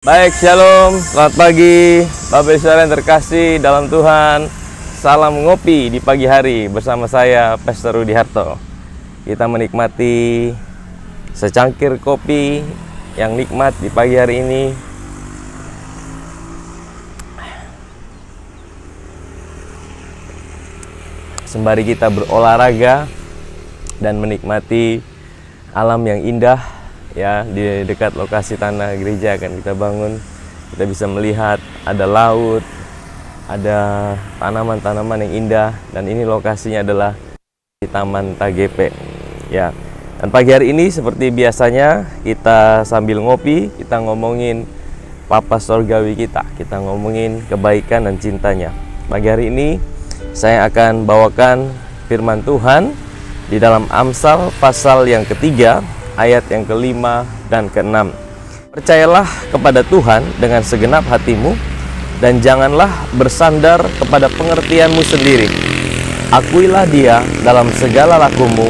Baik, shalom, selamat pagi Bapak Ibu saudara yang terkasih dalam Tuhan. Salam ngopi di pagi hari bersama saya, Pastor Rudi Harto. Kita menikmati secangkir kopi yang nikmat di pagi hari ini. Sembari kita berolahraga dan menikmati alam yang indah. Ya, di dekat lokasi tanah gereja akan kita bangun, kita bisa melihat ada laut, ada tanaman-tanaman yang indah, dan ini lokasinya adalah di Taman TGP. Ya, dan pagi hari ini seperti biasanya kita sambil ngopi, kita ngomongin Papa Sorgawi kita ngomongin kebaikan dan cintanya. Pagi hari ini saya akan bawakan firman Tuhan di dalam Amsal pasal yang ketiga, ayat yang kelima dan keenam. Percayalah kepada Tuhan dengan segenap hatimu, dan janganlah bersandar kepada pengertianmu sendiri. Akuilah Dia dalam segala lakumu,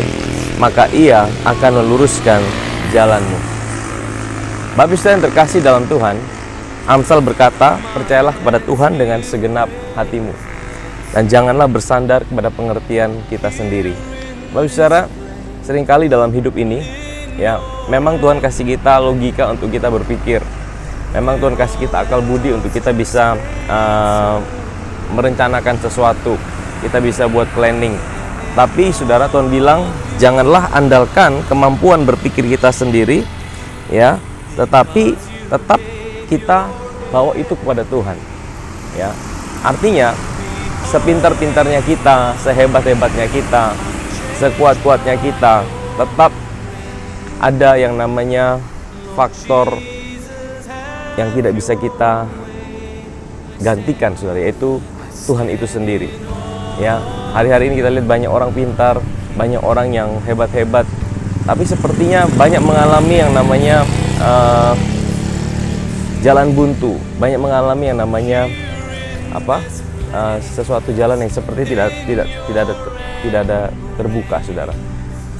maka Ia akan meluruskan jalanmu. Bapak Ibu yang terkasih dalam Tuhan, Amsal berkata, percayalah kepada Tuhan dengan segenap hatimu, dan janganlah bersandar kepada pengertian kita sendiri. Bapak Ibu saudara, seringkali dalam hidup ini, ya, memang Tuhan kasih kita logika untuk kita berpikir. Memang Tuhan kasih kita akal budi untuk kita bisa merencanakan sesuatu. Kita bisa buat planning. Tapi saudara, Tuhan bilang, janganlah andalkan kemampuan berpikir kita sendiri, ya, tetapi tetap kita bawa itu kepada Tuhan. Ya. Artinya, sepintar-pintarnya kita, sehebat-hebatnya kita, sekuat-kuatnya kita, tetap ada yang namanya faktor yang tidak bisa kita gantikan, saudara, yaitu Tuhan itu sendiri. Ya, hari-hari ini kita lihat banyak orang pintar, banyak orang yang hebat-hebat, tapi sepertinya banyak mengalami yang namanya jalan buntu, banyak mengalami yang namanya sesuatu jalan yang seperti tidak ada terbuka, saudara.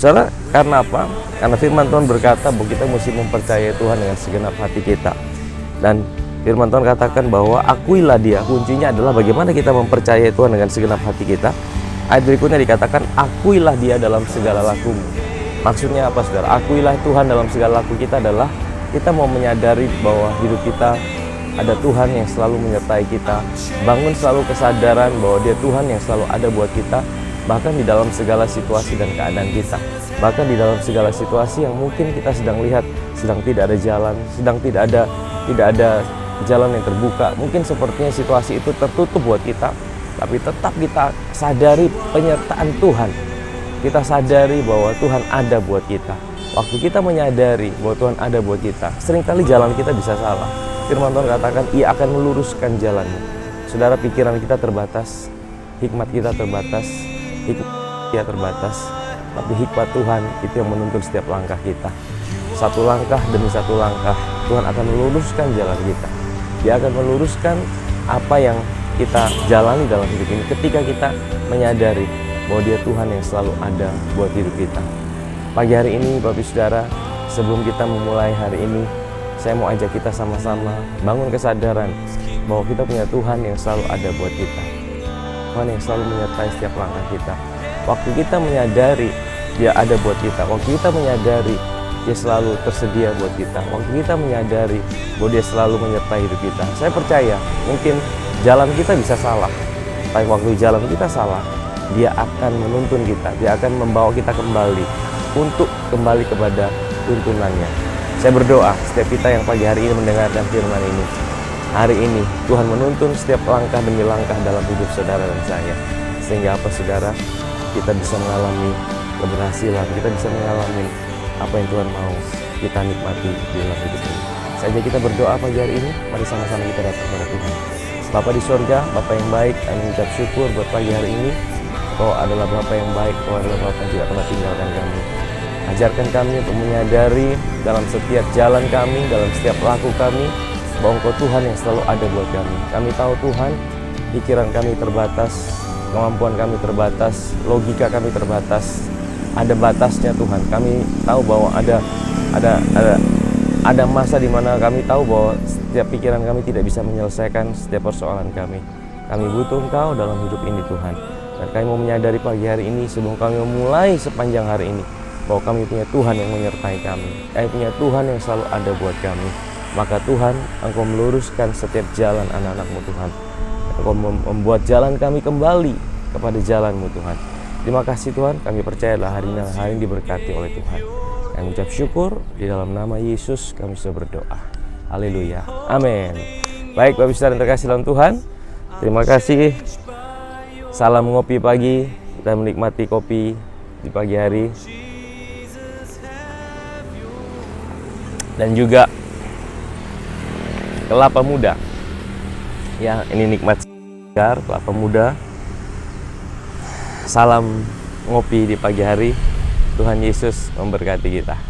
Saudara, karena apa? Karena firman Tuhan berkata bahwa kita mesti mempercayai Tuhan dengan segenap hati kita. Dan firman Tuhan katakan bahwa akuilah Dia. Kuncinya adalah bagaimana kita mempercayai Tuhan dengan segenap hati kita. Ayat berikutnya dikatakan, akuilah Dia dalam segala lakumu. Maksudnya apa, saudara? Akuilah Tuhan dalam segala laku kita adalah kita mau menyadari bahwa hidup kita ada Tuhan yang selalu menyertai kita. Bangun selalu kesadaran bahwa Dia Tuhan yang selalu ada buat kita, bahkan di dalam segala situasi dan keadaan kita. Bahkan di dalam segala situasi yang mungkin kita sedang lihat sedang tidak ada jalan, sedang tidak ada jalan yang terbuka. Mungkin sepertinya situasi itu tertutup buat kita, tapi tetap kita sadari penyertaan Tuhan. Kita sadari bahwa Tuhan ada buat kita. Waktu kita menyadari bahwa Tuhan ada buat kita, seringkali jalan kita bisa salah. Firman Tuhan katakan, Ia akan meluruskan jalanmu. Saudara, pikiran kita terbatas, hikmat kita terbatas, hikmat terbatas, tapi hikmat Tuhan itu yang menuntun setiap langkah kita. Satu langkah demi satu langkah, Tuhan akan meluruskan jalan kita. Dia akan meluruskan apa yang kita jalani dalam hidup ini ketika kita menyadari bahwa Dia Tuhan yang selalu ada buat hidup kita. Pagi hari ini, Bapak Ibu saudara, sebelum kita memulai hari ini, saya mau ajak kita sama-sama bangun kesadaran bahwa kita punya Tuhan yang selalu ada buat kita. Tuhan yang selalu menyertai setiap langkah kita. Waktu kita menyadari Dia ada buat kita, waktu kita menyadari Dia selalu tersedia buat kita, waktu kita menyadari bahwa Dia selalu menyertai hidup kita, saya percaya mungkin jalan kita bisa salah, tapi waktu jalan kita salah, Dia akan menuntun kita, Dia akan membawa kita kembali untuk kembali kepada tuntunannya. Saya berdoa setiap kita yang pagi hari ini mendengarkan firman ini, hari ini Tuhan menuntun setiap langkah demi langkah dalam hidup saudara dan saya, sehingga apa, saudara, kita bisa mengalami keberhasilan, kita bisa mengalami apa yang Tuhan mau kita nikmati di dalam hidup ini. Saja kita berdoa pagi hari ini, mari sama-sama kita datang kepada Tuhan. Bapa di sorga, Bapa yang baik, kami mengucap syukur buat pagi hari ini. Kau adalah Bapa yang baik, Kau adalah Bapa yang tidak pernah tinggalkan kami. Ajarkan kami untuk menyadari dalam setiap jalan kami, dalam setiap laku kami, bahwa Engkau Tuhan yang selalu ada buat kami. Kami tahu Tuhan, pikiran kami terbatas, kemampuan kami terbatas, logika kami terbatas, ada batasnya Tuhan. Kami tahu bahwa ada masa di mana kami tahu bahwa setiap pikiran kami tidak bisa menyelesaikan setiap persoalan kami. Kami butuh Engkau dalam hidup ini Tuhan. Dan kami mau menyadari pagi hari ini sebelum kami memulai sepanjang hari ini, bahwa kami punya Tuhan yang menyertai kami. Kami punya Tuhan yang selalu ada buat kami. Maka Tuhan, Engkau meluruskan setiap jalan anak-anak-Mu Tuhan. Engkau membuat jalan kami kembali kepada jalan-Mu Tuhan. Terima kasih Tuhan, kami percaya hari ini diberkati oleh Tuhan. Kami ucap syukur di dalam nama Yesus kami sudah berdoa. Haleluya. Amin. Baik Bapak Ibu Saudara yang terkasih dalam Tuhan, terima kasih. Salam ngopi pagi, kita menikmati kopi di pagi hari. Dan juga kelapa muda. Ya, ini nikmat segar, kelapa muda. Salam ngopi di pagi hari. Tuhan Yesus memberkati kita.